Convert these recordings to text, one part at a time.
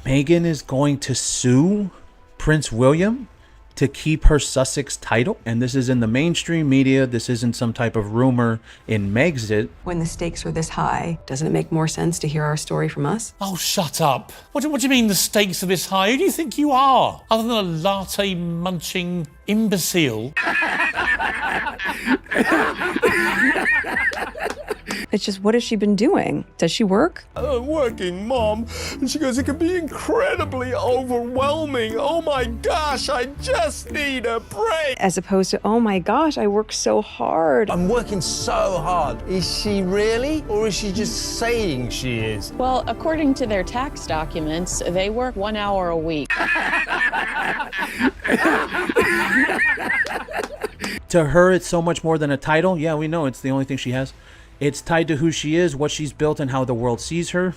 Meghan is going to sue Prince William to keep her Sussex title. And this is in the mainstream media. This isn't some type of rumor in Megxit. When the stakes are this high, doesn't it make more sense to hear our story from us? Oh, shut up. What do you mean the stakes are this high? Who do you think you are? Other than a latte-munching imbecile? It's just, what has she been doing? Does she work? I'm working, Mom. And she goes, it can be incredibly overwhelming. Oh my gosh, I just need a break. As opposed to, oh my gosh, I work so hard. I'm working so hard. Is she really? Or is she just saying she is? Well, according to their tax documents, they work 1 hour a week. To her, it's so much more than a title. Yeah, we know it's the only thing she has. It's tied to who she is, what she's built, and how the world sees her.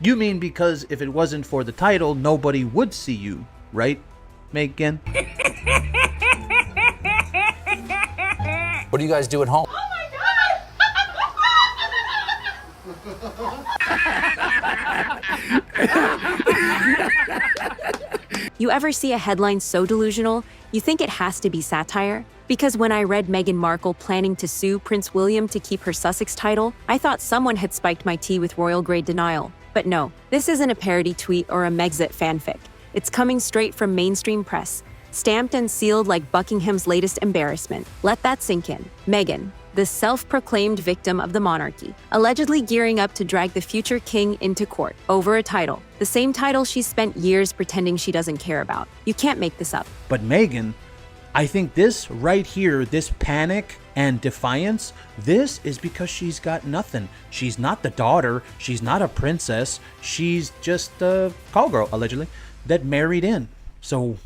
You mean because if it wasn't for the title, nobody would see you, right, Meghan? What do you guys do at home? Oh my God! You ever see a headline so delusional, you think it has to be satire? Because when I read Meghan Markle planning to sue Prince William to keep her Sussex title, I thought someone had spiked my tea with royal-grade denial. But no, this isn't a parody tweet or a Megxit fanfic. It's coming straight from mainstream press, stamped and sealed like Buckingham's latest embarrassment. Let that sink in. Meghan, the self-proclaimed victim of the monarchy, allegedly gearing up to drag the future king into court over a title, the same title she spent years pretending she doesn't care about. You can't make this up. But Meghan, I think this right here, this panic and defiance, this is because she's got nothing. She's not the daughter. She's not a princess. She's just a call girl, allegedly, that married in. So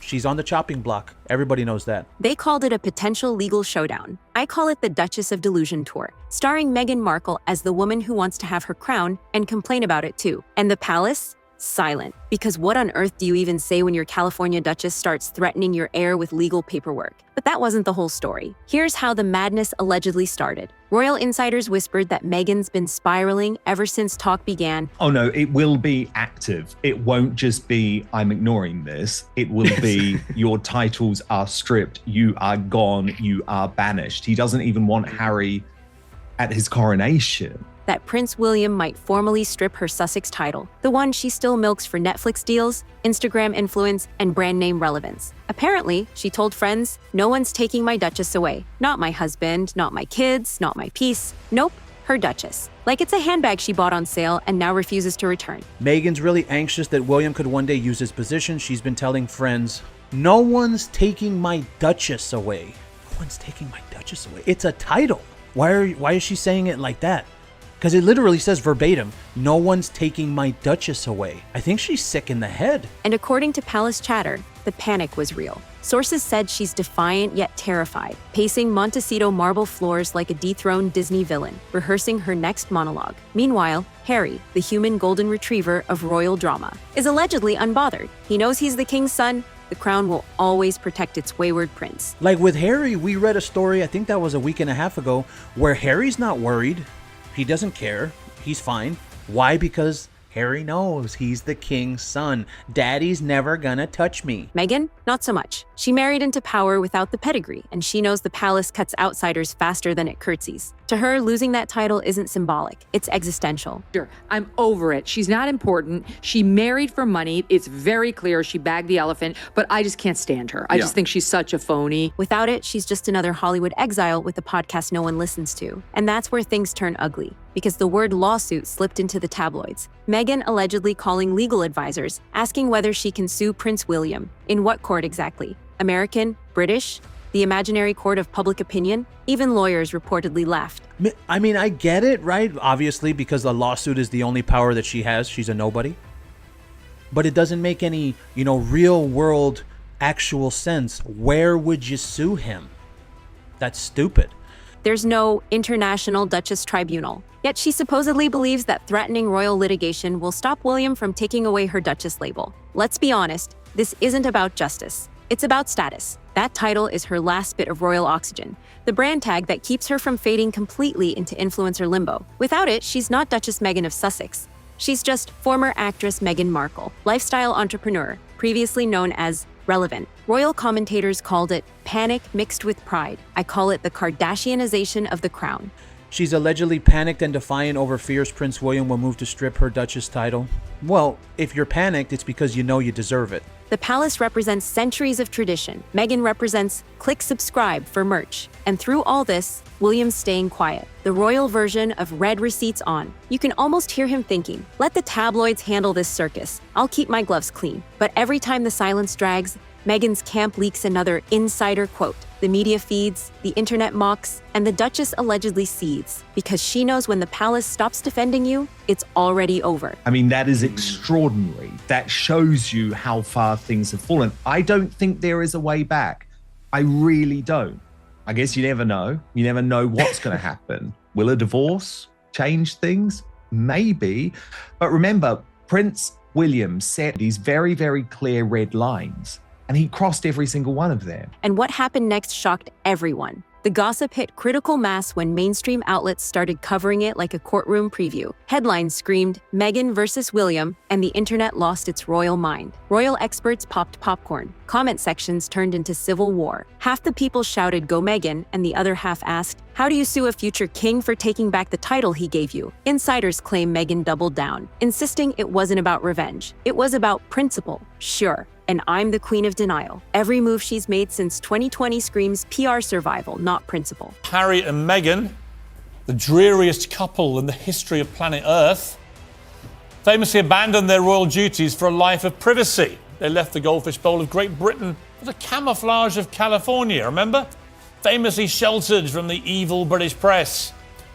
she's on the chopping block. Everybody knows that. They called it a potential legal showdown. I call it the Duchess of Delusion Tour, starring Meghan Markle as the woman who wants to have her crown and complain about it too. And the palace? Silent. Because what on earth do you even say when your California Duchess starts threatening your heir with legal paperwork? But that wasn't the whole story. Here's how the madness allegedly started. Royal insiders whispered that Meghan's been spiraling ever since talk began. Oh no, it will be active. It won't just be, I'm ignoring this. It will be, your titles are stripped, you are gone, you are banished. He doesn't even want Harry at his coronation. That Prince William might formally strip her Sussex title, the one she still milks for Netflix deals, Instagram influence, and brand name relevance. Apparently, she told friends, no one's taking my Duchess away. Not my husband, not my kids, not my peace. Nope, her Duchess. Like it's a handbag she bought on sale and now refuses to return. Meghan's really anxious that William could one day use his position. She's been telling friends, no one's taking my Duchess away. No one's taking my Duchess away. It's a title. Why is she saying it like that? Because it literally says verbatim, no one's taking my Duchess away. I think she's sick in the head. And according to palace chatter, the panic was real. Sources said she's defiant yet terrified, pacing Montecito marble floors like a dethroned Disney villain, rehearsing her next monologue. Meanwhile, Harry, the human golden retriever of royal drama, is allegedly unbothered. He knows he's the king's son. The crown will always protect its wayward prince. Like with Harry, we read a story, I think that was a week and a half ago, where Harry's not worried. He doesn't care. He's fine. Why? Because Harry knows he's the king's son. Daddy's never gonna touch me. Meghan, not so much. She married into power without the pedigree, and she knows the palace cuts outsiders faster than it curtsies. To her, losing that title isn't symbolic. It's existential. I'm over it. She's not important. She married for money. It's very clear she bagged the elephant, but I just can't stand her. I just think she's such a phony. Without it, she's just another Hollywood exile with a podcast no one listens to. And that's where things turn ugly, because the word lawsuit slipped into the tabloids. Meghan allegedly calling legal advisors, asking whether she can sue Prince William. In what court exactly? American? British? The imaginary court of public opinion? Even lawyers reportedly laughed. I mean, I get it, right? Obviously, because a lawsuit is the only power that she has. She's a nobody. But it doesn't make any, real world actual sense. Where would you sue him? That's stupid. There's no international Duchess tribunal. Yet she supposedly believes that threatening royal litigation will stop William from taking away her Duchess label. Let's be honest, this isn't about justice. It's about status. That title is her last bit of royal oxygen, the brand tag that keeps her from fading completely into influencer limbo. Without it, she's not Duchess Meghan of Sussex. She's just former actress Meghan Markle, lifestyle entrepreneur, previously known as relevant. Royal commentators called it panic mixed with pride. I call it the Kardashianization of the crown. She's allegedly panicked and defiant over fears Prince William will move to strip her Duchess title. Well, if you're panicked, it's because you know you deserve it. The palace represents centuries of tradition. Meghan represents click subscribe for merch. And through all this, William's staying quiet. The royal version of red receipts on. You can almost hear him thinking, let the tabloids handle this circus. I'll keep my gloves clean. But every time the silence drags, Meghan's camp leaks another insider quote. The media feeds, the internet mocks, and the Duchess allegedly seethes because she knows when the palace stops defending you, it's already over. I mean, that is extraordinary. That shows you how far things have fallen. I don't think there is a way back. I really don't. I guess you never know. You never know what's going to happen. Will a divorce change things? Maybe. But remember, Prince William set these very, very clear red lines, and he crossed every single one of them. And what happened next shocked everyone. The gossip hit critical mass when mainstream outlets started covering it like a courtroom preview. Headlines screamed, Meghan versus William, and the internet lost its royal mind. Royal experts popped popcorn. Comment sections turned into civil war. Half the people shouted, go Meghan, and the other half asked, how do you sue a future king for taking back the title he gave you? Insiders claim Meghan doubled down, insisting it wasn't about revenge. It was about principle. Sure. And I'm the queen of denial. Every move she's made since 2020 screams PR survival, not principle. Harry and Meghan, the dreariest couple in the history of planet Earth, famously abandoned their royal duties for a life of privacy. They left the goldfish bowl of Great Britain for the camouflage of California, remember? Famously sheltered from the evil British press.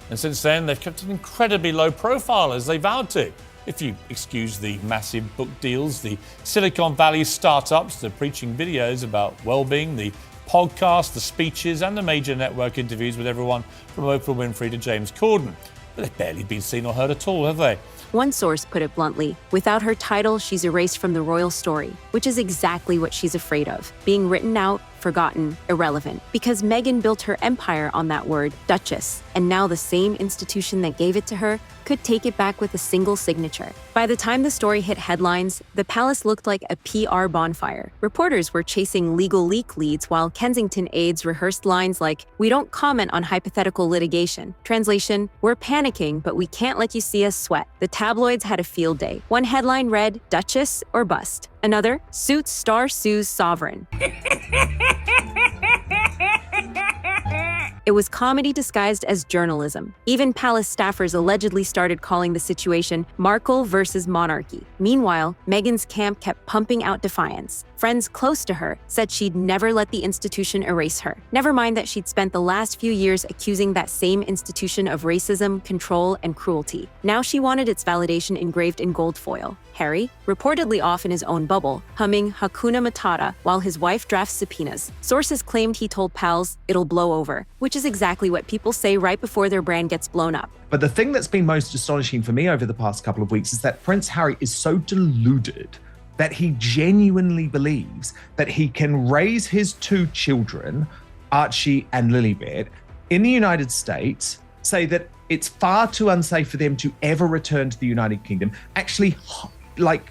And since then, they've kept an incredibly low profile, as they vowed to. If you excuse the massive book deals, the Silicon Valley startups, the preaching videos about well-being, the podcasts, the speeches, and the major network interviews with everyone from Oprah Winfrey to James Corden. But they've barely been seen or heard at all, have they? One source put it bluntly, without her title, she's erased from the royal story, which is exactly what she's afraid of, being written out, forgotten, irrelevant. Because Meghan built her empire on that word, Duchess, and now the same institution that gave it to her could take it back with a single signature. By the time the story hit headlines, the palace looked like a PR bonfire. Reporters were chasing legal leak leads while Kensington aides rehearsed lines like, we don't comment on hypothetical litigation. Translation, we're panicking, but we can't let you see us sweat. The tabloids had a field day. One headline read, Duchess or bust. Another, Suits star sues sovereign. It was comedy disguised as journalism. Even palace staffers allegedly started calling the situation Markle versus monarchy. Meanwhile, Meghan's camp kept pumping out defiance. Friends close to her said she'd never let the institution erase her. Never mind that she'd spent the last few years accusing that same institution of racism, control, and cruelty. Now she wanted its validation engraved in gold foil. Harry, reportedly off in his own bubble, humming Hakuna Matata while his wife drafts subpoenas. Sources claimed he told pals, it'll blow over, which is exactly what people say right before their brand gets blown up. But the thing that's been most astonishing for me over the past couple of weeks is that Prince Harry is so deluded that he genuinely believes that he can raise his two children, Archie and Lilibet, in the United States, say that it's far too unsafe for them to ever return to the United Kingdom, actually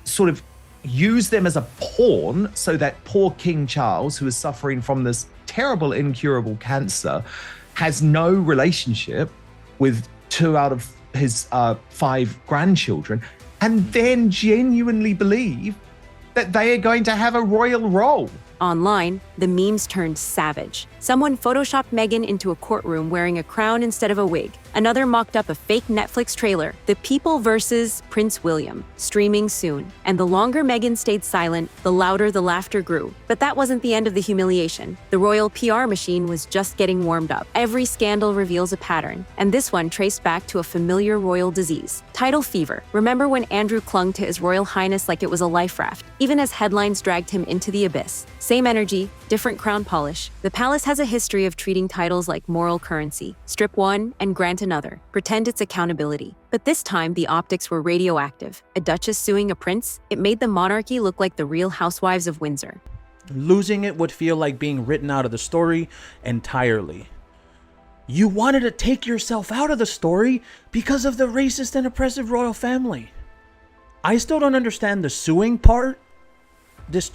sort of use them as a pawn so that poor King Charles, who is suffering from this terrible incurable cancer, has no relationship with 2 out of his 5 grandchildren, and then genuinely believe that they are going to have a royal role. Online, the memes turned savage. Someone photoshopped Meghan into a courtroom wearing a crown instead of a wig. Another mocked up a fake Netflix trailer, The People versus Prince William, streaming soon. And the longer Meghan stayed silent, the louder the laughter grew. But that wasn't the end of the humiliation. The royal PR machine was just getting warmed up. Every scandal reveals a pattern, and this one traced back to a familiar royal disease, tidal fever. Remember when Andrew clung to His Royal Highness like it was a life raft, even as headlines dragged him into the abyss? Same energy, different crown polish. The palace has a history of treating titles like moral currency. Strip one and grant another. Pretend it's accountability. But this time, the optics were radioactive. A duchess suing a prince? It made the monarchy look like the Real Housewives of Windsor. Losing it would feel like being written out of the story entirely. You wanted to take yourself out of the story because of the racist and oppressive royal family. I still don't understand the suing part. This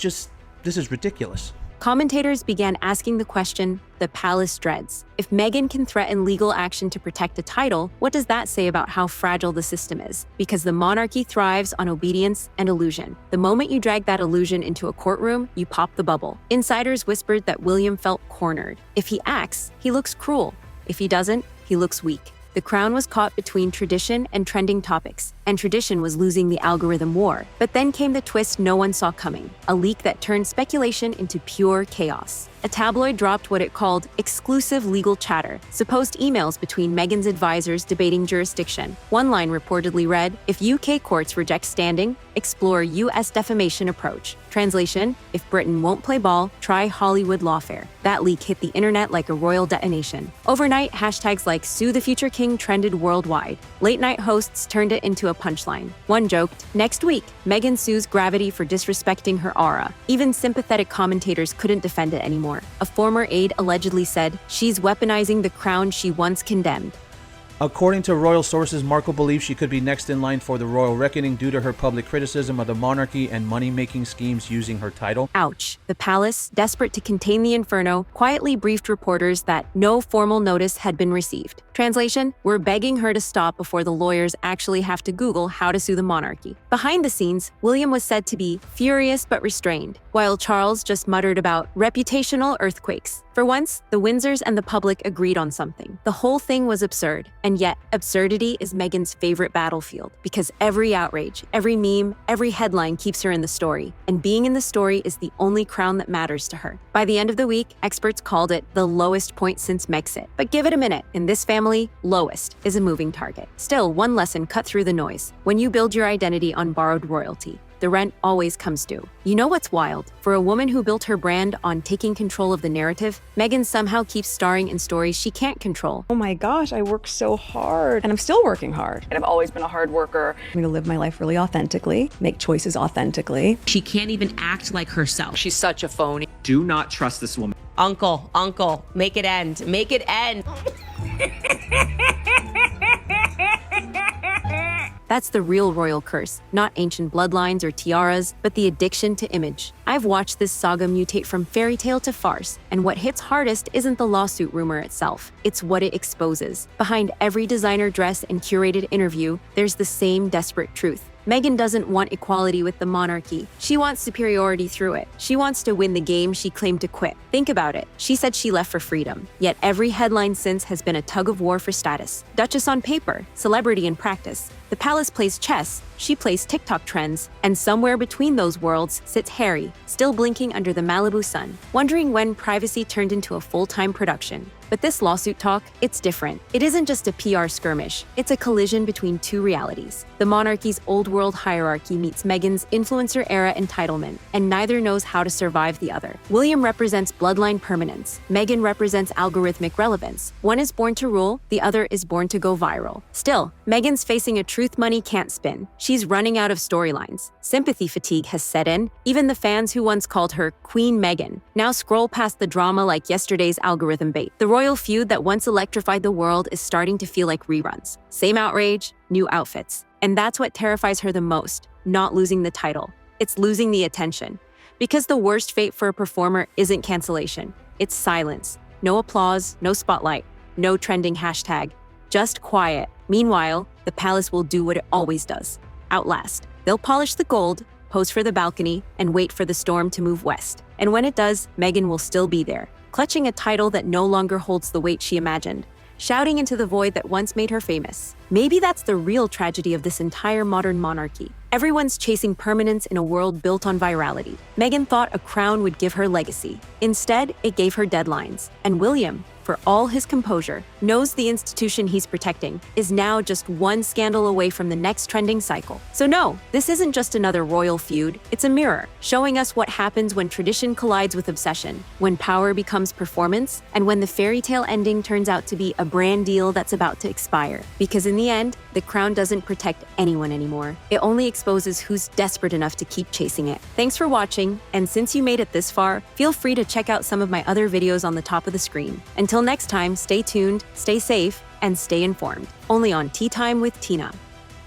is ridiculous. Commentators began asking the question the palace dreads. If Meghan can threaten legal action to protect a title, what does that say about how fragile the system is? Because the monarchy thrives on obedience and illusion. The moment you drag that illusion into a courtroom, you pop the bubble. Insiders whispered that William felt cornered. If he acts, he looks cruel. If he doesn't, he looks weak. The crown was caught between tradition and trending topics, and tradition was losing the algorithm war. But then came the twist no one saw coming, a leak that turned speculation into pure chaos. A tabloid dropped what it called exclusive legal chatter, supposed emails between Meghan's advisors debating jurisdiction. One line reportedly read, "If UK courts reject standing, explore US defamation approach." Translation, if Britain won't play ball, try Hollywood lawfare. That leak hit the internet like a royal detonation. Overnight, hashtags like Sue the Future King trended worldwide. Late night hosts turned it into a punchline. One joked, "Next week, Meghan sues Gravity for disrespecting her aura." Even sympathetic commentators couldn't defend it anymore. A former aide allegedly said, "She's weaponizing the crown she once condemned." According to royal sources, Markle believes she could be next in line for the royal reckoning due to her public criticism of the monarchy and money-making schemes using her title. Ouch. The palace, desperate to contain the inferno, quietly briefed reporters that no formal notice had been received. Translation, we're begging her to stop before the lawyers actually have to Google how to sue the monarchy. Behind the scenes, William was said to be furious but restrained, while Charles just muttered about reputational earthquakes. For once, the Windsors and the public agreed on something. The whole thing was absurd, and yet absurdity is Meghan's favorite battlefield, because every outrage, every meme, every headline keeps her in the story, and being in the story is the only crown that matters to her. By the end of the week, experts called it the lowest point since Megxit. But give it a minute, in this family, lowest is a moving target. Still, one lesson cut through the noise. When you build your identity on borrowed royalty, the rent always comes due. You know what's wild? For a woman who built her brand on taking control of the narrative, Meghan somehow keeps starring in stories she can't control. Oh my gosh, I worked so hard, and I'm still working hard. And I've always been a hard worker. I'm gonna live my life really authentically, make choices authentically. She can't even act like herself. She's such a phony. Do not trust this woman. Uncle, make it end. Make it end. That's the real royal curse, not ancient bloodlines or tiaras, but the addiction to image. I've watched this saga mutate from fairy tale to farce, and what hits hardest isn't the lawsuit rumor itself, it's what it exposes. Behind every designer dress and curated interview, there's the same desperate truth. Meghan doesn't want equality with the monarchy. She wants superiority through it. She wants to win the game she claimed to quit. Think about it. She said she left for freedom. Yet every headline since has been a tug of war for status. Duchess on paper, celebrity in practice. The palace plays chess, she plays TikTok trends, and somewhere between those worlds sits Harry, still blinking under the Malibu sun, wondering when privacy turned into a full-time production. But this lawsuit talk, it's different. It isn't just a PR skirmish, it's a collision between two realities. The monarchy's old world hierarchy meets Meghan's influencer era entitlement, and neither knows how to survive the other. William represents bloodline permanence. Meghan represents algorithmic relevance. One is born to rule, the other is born to go viral. Still, Meghan's facing a truth money can't spin. She's running out of storylines. Sympathy fatigue has set in. Even the fans who once called her Queen Meghan now scroll past the drama like yesterday's algorithm bait. The royal feud that once electrified the world is starting to feel like reruns. Same outrage, new outfits. And that's what terrifies her the most, not losing the title. It's losing the attention. Because the worst fate for a performer isn't cancellation. It's silence. No applause, no spotlight, no trending hashtag. Just quiet. Meanwhile, the palace will do what it always does. Outlast. They'll polish the gold, pose for the balcony, and wait for the storm to move west. And when it does, Meghan will still be there, clutching a title that no longer holds the weight she imagined, shouting into the void that once made her famous. Maybe that's the real tragedy of this entire modern monarchy. Everyone's chasing permanence in a world built on virality. Meghan thought a crown would give her legacy. Instead, it gave her deadlines. And William, for all his composure, knows the institution he's protecting is now just one scandal away from the next trending cycle. So no, this isn't just another royal feud, it's a mirror, showing us what happens when tradition collides with obsession, when power becomes performance, and when the fairy tale ending turns out to be a brand deal that's about to expire. Because in the end, the crown doesn't protect anyone anymore. It only exposes who's desperate enough to keep chasing it. Thanks for watching, and since you made it this far, feel free to check out some of my other videos on the top of the screen. Until next time, stay tuned, stay safe, and stay informed. Only on Tea Time with Tina.